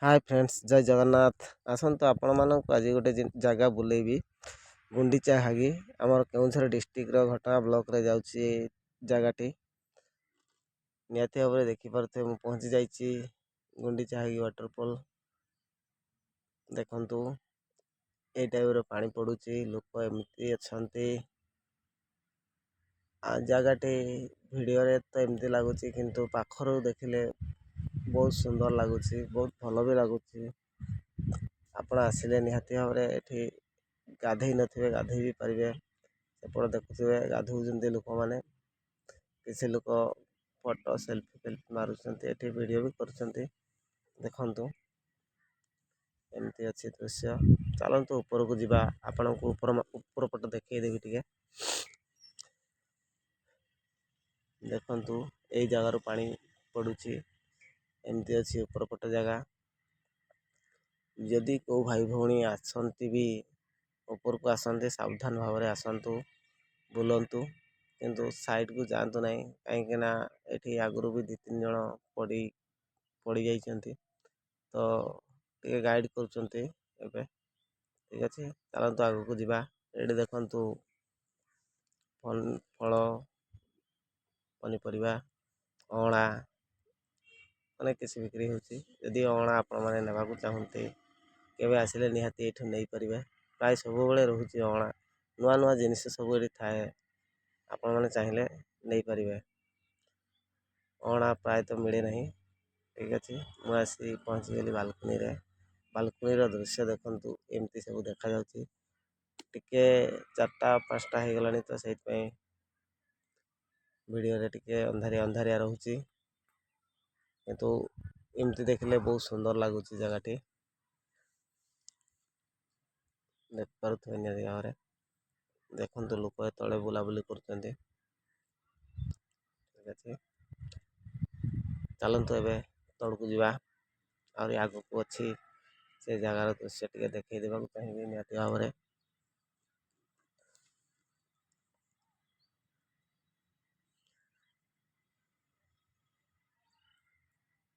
Hi friends जय जगन्नाथ आसतु आपण मानक आज गोटे जगह बुलेबी गुंडीचा हागी आमर केउझर डिस्ट्रिक्ट घटना ब्लॉक रे जाउची जगहटी निहाती भाव देखिपे मुझे पहुँची जाइए गुंडीचा हागी वाटरफॉल देखु ये टाइप पानी पड़ुची लोक एमती अच्छा जगहटी वीडियो रे तो एमती लगुच किंतु पाखर देखिले बहुत सुंदर लगुच बहुत भल भी लगुच आपण आसिले निहाती भाव ये गाधे नथिबे गाधे भी पारे सेपट देखुए गाधौं लोक मैंने किसी लोक फोटो सेल्फी मारुंट ये वीडियो भी कर देखु एमती अच्छी दृश्य चलतु ऊपर को जावा आपण को ऊपर पट देखदेवी टे देखु यही जगार पानी पड़ुची एमती अच्छी ऊपर पट जगह जदि को भाई भौणी आसती भी ऊपर को आसते सावधान भाव आसतु बुलंतु किंतु साइड को जातु ना कहीं ये आगु भी 2-3 जन पड़ जाइए तो टे गाइड कर ठीक अच्छे चलतु आग को जावा ये देखु फल पनीपरिया अँला मैंने किसी बिक्री होती अँला आपण मैंने नेबाक चाहते केवे आसिले निहाती ये नहीं पारे प्राय सब रोचे अँला नुआ नुआ जिनस सब ये थाए आपण मैंने चाहिए नहीं पारे अँला प्राय तो मिले ना ठीक अच्छे मुझे पहुँची गली बालकुनी दृश्य देखु एमती सब देखा टिके 4टा 5टा हो गलानी तो से वीडियो रे टिके अंधारिया अंधारिया रोचे किंतु एमती देखले बहुत सुंदर लगुच जगहटी देख पारे निहाती भाव देखु लोक तले बुलाबुली कर चलतु एवं तौक जावा और आग को अच्छी से जगार दृश्य टे देखई देवा चाहिए निहाती भाव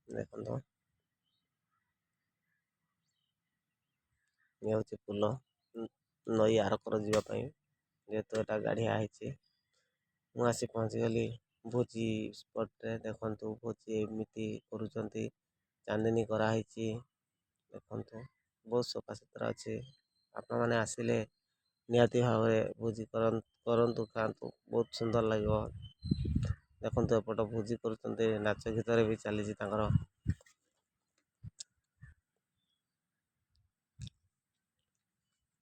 देखो ये हूँ पुल नई आरकर जावाई जेहेतु एटा गाड़िया मुझे आसी पहुँची गली भोजी स्पॉट देखु भोजी एमती कर चांदनी कराई देखु बहुत सफा सुतरा अच्छे आपण मैंने आसिले निहाती भाव भोजी करतु खातु बहुत सुंदर लगे देखु एपट भोजी कर नाच गीत भी चली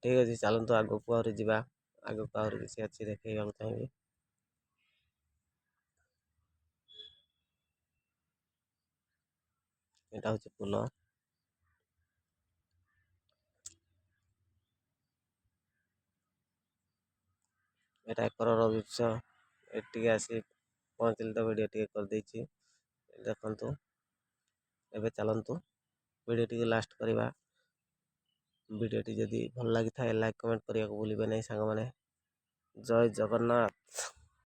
ठीक अच्छे चलतु आग को आहरी जावा आग को आहरी किसी अच्छी देखा चाहिए यहाँ हूँ पुल एटा एकर दृश्य ये आसी पहुँचल तो वीडियो टे कर देखु एवं चलतु वीडियो टी लास्ट करवा वीडियो टी जदि भल लगी था लाइक कमेंट करने को भूलिए नहीं सांग मैंने जय जगन्नाथ।